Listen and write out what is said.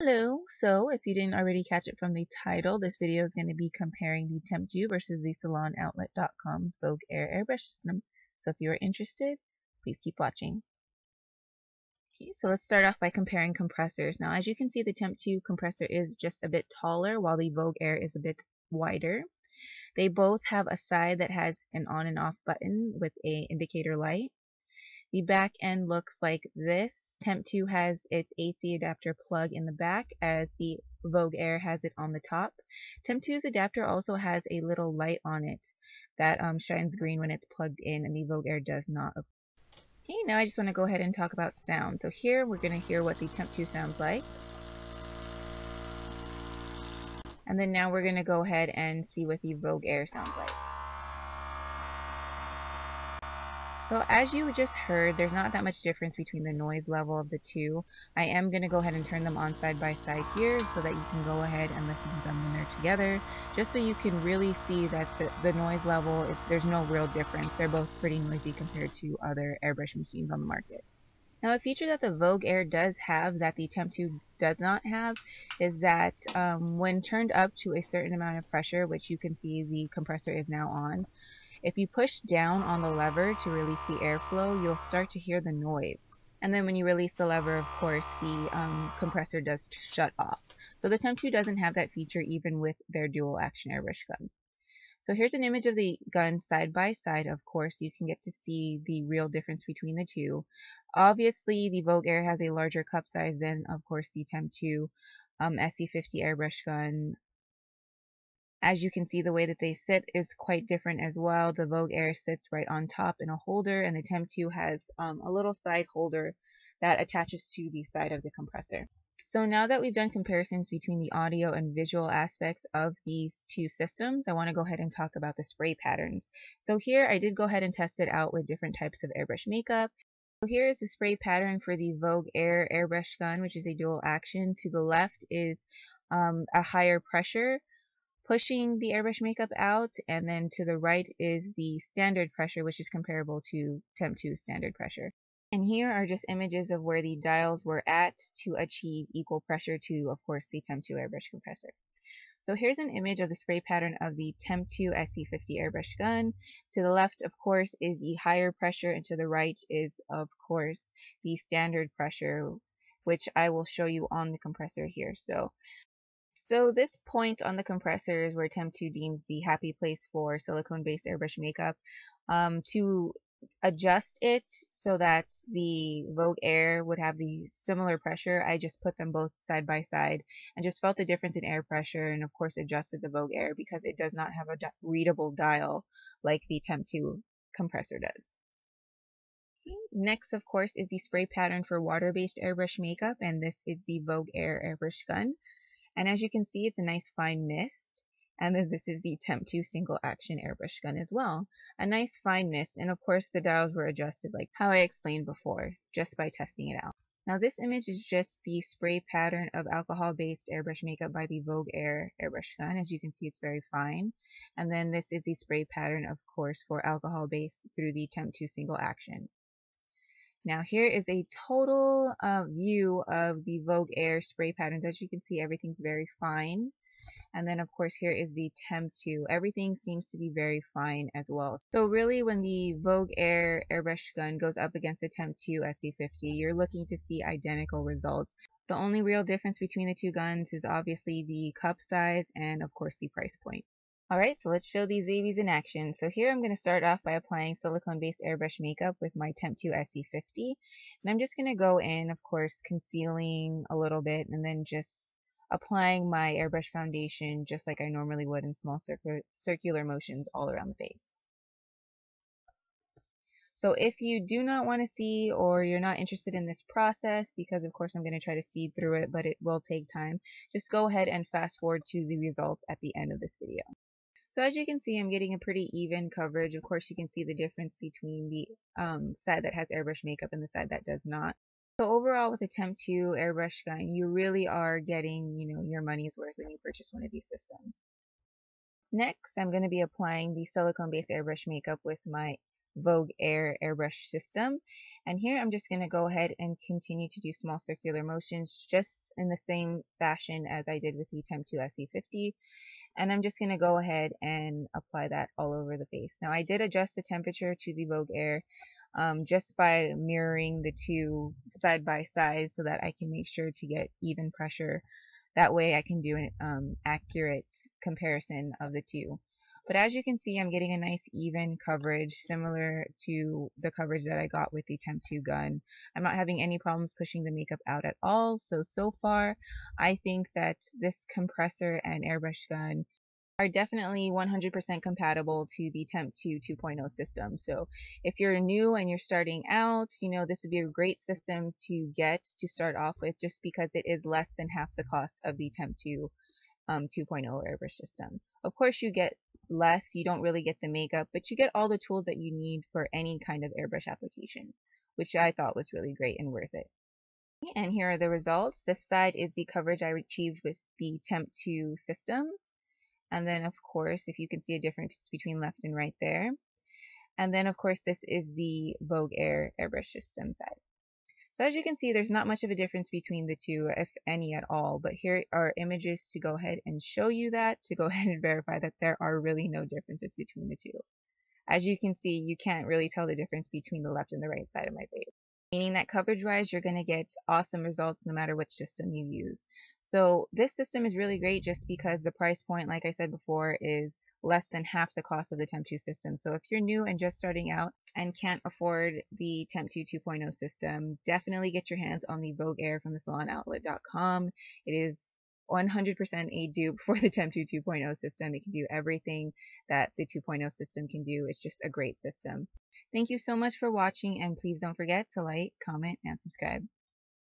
Hello, so if you didn't already catch it from the title, this video is going to be comparing the Temptu versus the SalonOutlet.com's Vogue Air airbrush system. So if you are interested, please keep watching. Okay, so let's start off by comparing compressors. Now as you can see, the Temptu compressor is just a bit taller while the Vogue Air is a bit wider. They both have a side that has an on and off button with a indicator light. The back end looks like this. Temptu has its AC adapter plug in the back, as the Vogue Air has it on the top. Temptu's adapter also has a little light on it that shines green when it's plugged in, and the Vogue Air does not. Okay, now I just want to go ahead and talk about sound. So here we're going to hear what the Temptu sounds like. And then now we're going to go ahead and see what the Vogue Air sounds like. So as you just heard, there's not that much difference between the noise level of the two. I am going to go ahead and turn them on side by side here so that you can go ahead and listen to them when they're together, just so you can really see that the noise level, there's no real difference. They're both pretty noisy compared to other airbrush machines on the market. Now, a feature that the Vogue Air does have that the Temptu does not have is that when turned up to a certain amount of pressure, which you can see the compressor is now on, if you push down on the lever to release the airflow, you'll start to hear the noise. And then when you release the lever, of course, the compressor does shut off. So the Temptu doesn't have that feature even with their dual action airbrush gun. So here's an image of the gun side by side. Of course, you can get to see the real difference between the two. Obviously, the Vogue Air has a larger cup size than, of course, the Temptu SE50 airbrush gun. As you can see, the way that they sit is quite different as well. The Vogue Air sits right on top in a holder, and the Temptu has a little side holder that attaches to the side of the compressor. So now that we've done comparisons between the audio and visual aspects of these two systems, I want to go ahead and talk about the spray patterns. So here I did go ahead and test it out with different types of airbrush makeup. So here is the spray pattern for the Vogue Air airbrush gun, which is a dual action. To the left is a higher pressure pushing the airbrush makeup out, and then to the right is the standard pressure, which is comparable to Temptu's standard pressure. And here are just images of where the dials were at to achieve equal pressure to, of course, the Temptu airbrush compressor. So here's an image of the spray pattern of the Temptu SE50 airbrush gun. To the left, of course, is the higher pressure, and to the right is, of course, the standard pressure, which I will show you on the compressor here. So this point on the compressor is where Temptu deems the happy place for silicone-based airbrush makeup. To adjust it so that the Vogue Air would have the similar pressure, I just put them both side by side and just felt the difference in air pressure, and of course adjusted the Vogue Air because it does not have a readable dial like the Temptu compressor does. Next, of course, is the spray pattern for water-based airbrush makeup, and this is the Vogue Air airbrush gun. And as you can see, it's a nice fine mist. And then this is the Temptu single action airbrush gun as well. A nice fine mist, and of course the dials were adjusted like how I explained before, just by testing it out. Now this image is just the spray pattern of alcohol-based airbrush makeup by the Vogue Air airbrush gun. As you can see, it's very fine. And then this is the spray pattern, of course, for alcohol-based through the Temptu single action. Now here is a total view of the Vogue Air spray patterns. As you can see, everything's very fine. And then of course here is the Temptu. Everything seems to be very fine as well. So really when the Vogue Air airbrush gun goes up against the Temptu SE50, you're looking to see identical results. The only real difference between the two guns is obviously the cup size and of course the price point. Alright, so let's show these babies in action. So here I'm going to start off by applying silicone-based airbrush makeup with my Temptu SE50. And I'm just going to go in, of course, concealing a little bit and then just applying my airbrush foundation just like I normally would in small circular motions all around the face. So if you do not want to see or you're not interested in this process, because of course I'm going to try to speed through it, but it will take time, just go ahead and fast forward to the results at the end of this video. So as you can see, I'm getting a pretty even coverage. Of course, you can see the difference between the side that has airbrush makeup and the side that does not. So overall, with the Temptu airbrush gun, you really are getting, your money's worth when you purchase one of these systems. Next, I'm going to be applying the silicone-based airbrush makeup with my Vogue Air airbrush system. And here I'm just going to go ahead and continue to do small circular motions just in the same fashion as I did with the Temptu 2.0. And I'm just going to go ahead and apply that all over the face. Now I did adjust the temperature to the Vogue Air just by mirroring the two side by side so that I can make sure to get even pressure. That way I can do an accurate comparison of the two. But as you can see, I'm getting a nice even coverage similar to the coverage that I got with the Temptu gun. I'm not having any problems pushing the makeup out at all. So far, I think that this compressor and airbrush gun are definitely 100% compatible to the Temptu 2.0 system. So if you're new and you're starting out, this would be a great system to get to start off with just because it is less than half the cost of the Temptu 2.0 airbrush system. Of course, you get less, you don't really get the makeup, but you get all the tools that you need for any kind of airbrush application, which I thought was really great and worth it. And here are the results. This side is the coverage I achieved with the Temptu system. And then, of course, if you can see a difference between left and right there. And then, of course, this is the Vogue Air airbrush system side. So as you can see, there's not much of a difference between the two, if any at all. But here are images to go ahead and show you that, to go ahead and verify that there are really no differences between the two. As you can see, you can't really tell the difference between the left and the right side of my face. Meaning that coverage-wise, you're going to get awesome results no matter which system you use. So this system is really great just because the price point, like I said before, is less than half the cost of the Temptu system. So if you're new and just starting out and can't afford the Temptu 2.0 system, definitely get your hands on the Vogue Air from the salonoutlet.com. It is 100% a dupe for the Temptu 2.0 system. It can do everything that the 2.0 system can do. It's just a great system. Thank you so much for watching, and please don't forget to like, comment, and subscribe.